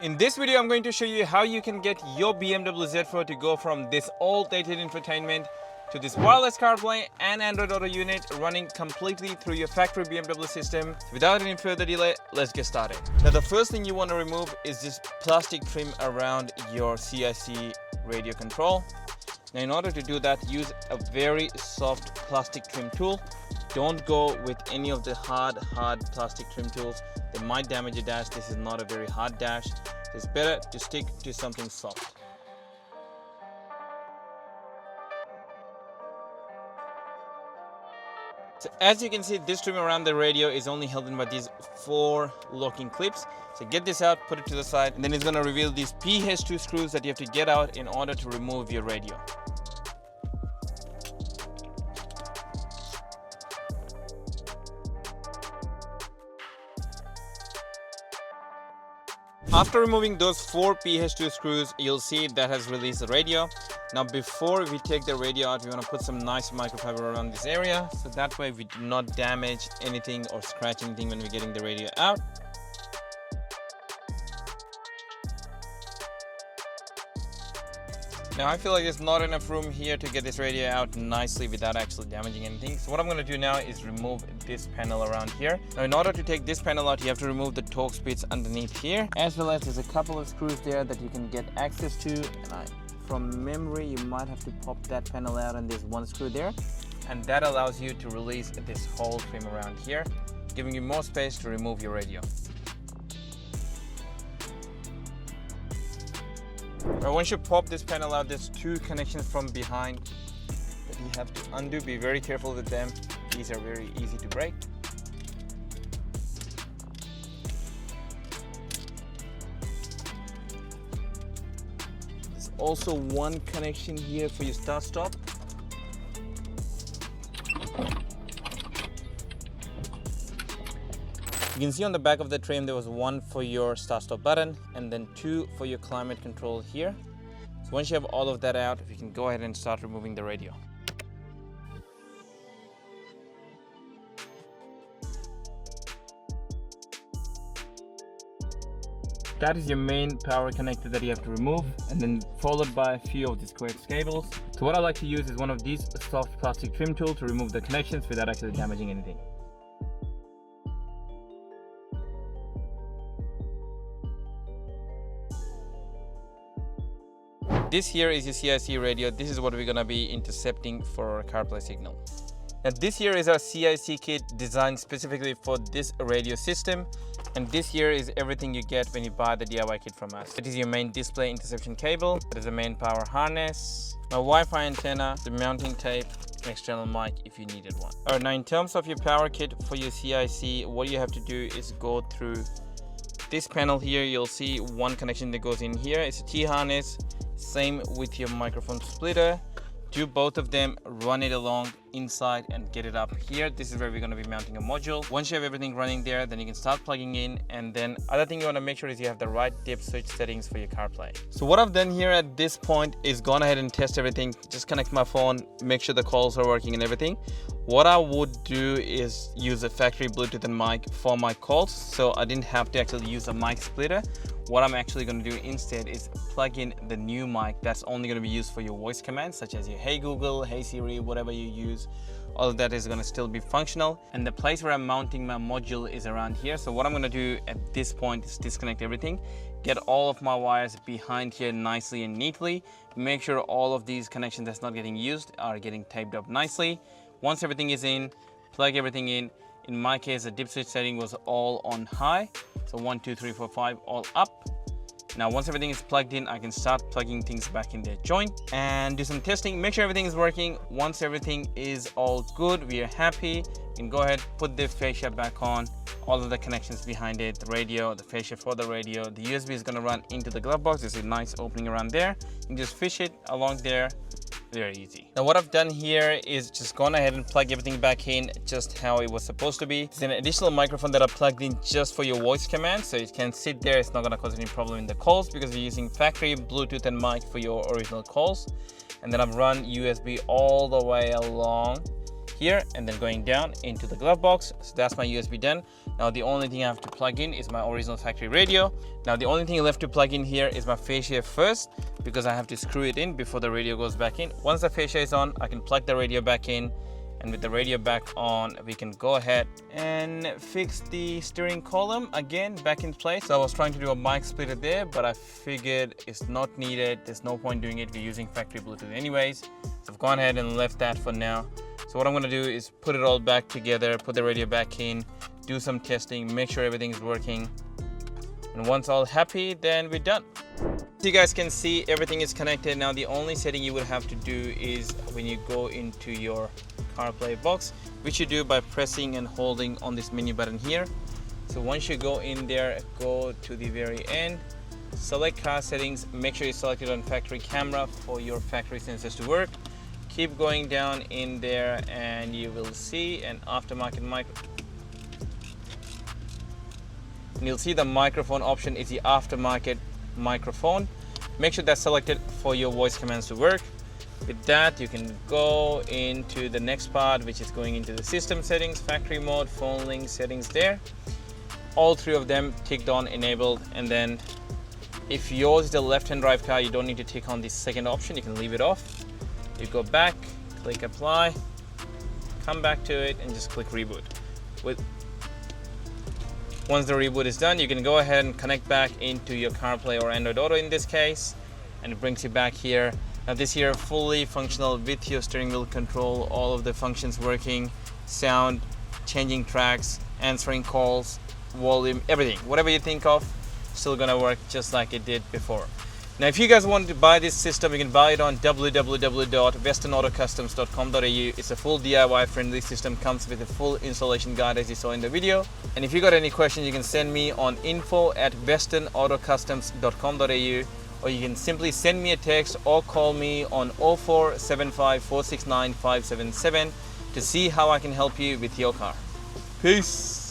In this video, I'm going to show you how you can get your BMW Z4 to go from this old dated infotainment to this wireless CarPlay and Android Auto unit running completely through your factory BMW system. Without any further delay, let's get started. Now, the first thing you want to remove is this plastic trim around your CIC radio control. Now, in order to do that, use a very soft plastic trim tool. Don't go with any of the hard plastic trim tools. They might damage your dash. This is not a very hard dash. It's better to stick to something soft. So as you can see, this trim around the radio is only held in by these 4 locking clips. So get this out, put it to the side, and then it's going to reveal these PH2 screws that you have to get out in order to remove your radio. After removing those 4 PH2 screws, you'll see that has released the radio. Now, before we take the radio out, we want to put some nice microfiber around this area, so that way we do not damage anything or scratch anything when we're getting the radio out. Now, I feel like there's not enough room here to get this radio out nicely without actually damaging anything. So what I'm going to do now is remove this panel around here. Now, in order to take this panel out, you have to remove the Torx bits underneath here, as well as there's a couple of screws there that you can get access to. And from memory, you might have to pop that panel out, and there's 1 screw there. And that allows you to release this whole trim around here, giving you more space to remove your radio. Now, once you pop this panel out, there's 2 connections from behind that you have to undo. Be very careful with them. These are very easy to break. There's also 1 connection here for your start-stop. You can see on the back of the trim there was 1 for your start-stop button and then 2 for your climate control here. So once you have all of that out, we can go ahead and start removing the radio. That is your main power connector that you have to remove, and then followed by a few of these coax cables. So what I like to use is one of these soft plastic trim tools to remove the connections without actually damaging anything. This here is your CIC radio. This is what we're gonna be intercepting for our CarPlay signal. Now, this here is our CIC kit designed specifically for this radio system. And this here is everything you get when you buy the DIY kit from us. It is your main display interception cable. It is the main power harness, my Wi-Fi antenna, the mounting tape, an external mic if you needed one. Alright, now in terms of your power kit for your CIC, what you have to do is go through this panel here. You'll see 1 connection that goes in here. It's a T-harness. Same with your microphone splitter. Do both of them, run it along inside and get it up here. This is where we're going to be mounting a module. Once you have everything running there, then you can start plugging in. And then other thing you want to make sure is you have the right dip switch settings for your CarPlay. So what I've done here at this point is gone ahead and test everything. Just connect my phone, make sure the calls are working and everything. What I would do is use a factory Bluetooth and mic for my calls, so I didn't have to actually use a mic splitter. What I'm actually going to do instead is plug in the new mic that's only going to be used for your voice commands, such as your Hey Google, Hey Siri, whatever you use. All of that is going to still be functional. And the place where I'm mounting my module is around here. So what I'm going to do at this point is disconnect everything, get all of my wires behind here nicely and neatly. Make sure all of these connections that's not getting used are getting taped up nicely. Once everything is in, plug everything in. In my case, the dip switch setting was all on high. So 1, 2, 3, 4, 5, all up. Now, once everything is plugged in, I can start plugging things back in their joint and do some testing. Make sure everything is working. Once everything is all good, we are happy, you can go ahead, put the fascia back on. All of the connections behind it, the radio, the fascia for the radio. The USB is going to run into the glove box. There's a nice opening around there. You can just fish it along there. Very easy. Now, what I've done here is just gone ahead and plug everything back in just how it was supposed to be. There's an additional microphone that I plugged in just for your voice command, so it can sit there. It's not going to cause any problem in the calls because we're using factory Bluetooth and mic for your original calls. And then I've run USB all the way along here and then going down into the glove box. So that's my USB done. Now the only thing I have to plug in is my original factory radio. Now the only thing left to plug in here is my fascia first, because I have to screw it in before the radio goes back in. Once the fascia is on, I can plug the radio back in, and with the radio back on, we can go ahead and fix the steering column again back in place. So I was trying to do a mic splitter there, but I figured it's not needed. There's no point doing it. We're using factory Bluetooth anyways. So I've gone ahead and left that for now. So what I'm gonna do is put it all back together, put the radio back in, do some testing, make sure everything's working. And once all happy, then we're done. So you guys can see everything is connected. Now the only setting you would have to do is when you go into your CarPlay box, which you do by pressing and holding on this menu button here. So once you go in there, go to the very end, select car settings, make sure you select it on factory camera for your factory sensors to work. Keep going down in there and you will see an aftermarket microphone. And you'll see the microphone option is the aftermarket microphone. Make sure that's selected for your voice commands to work. With that, you can go into the next part, which is going into the system settings, factory mode, phone link settings there. All three of them ticked on, enabled, and then if yours is a left-hand drive car, you don't need to tick on the second option, you can leave it off. You go back, click apply, come back to it, and just click reboot. Once the reboot is done, you can go ahead and connect back into your CarPlay or Android Auto in this case, and it brings you back here. Now this here fully functional with your steering wheel control, all of the functions working, sound, changing tracks, answering calls, volume, everything. Whatever you think of, still gonna work just like it did before. Now if you guys want to buy this system, you can buy it on www.westernautocustoms.com.au. It's a full DIY friendly system, comes with a full installation guide as you saw in the video. And if you got any questions, you can send me on info@westernautocustoms.com.au, or you can simply send me a text or call me on 0475 469 577 to see how I can help you with your car. Peace.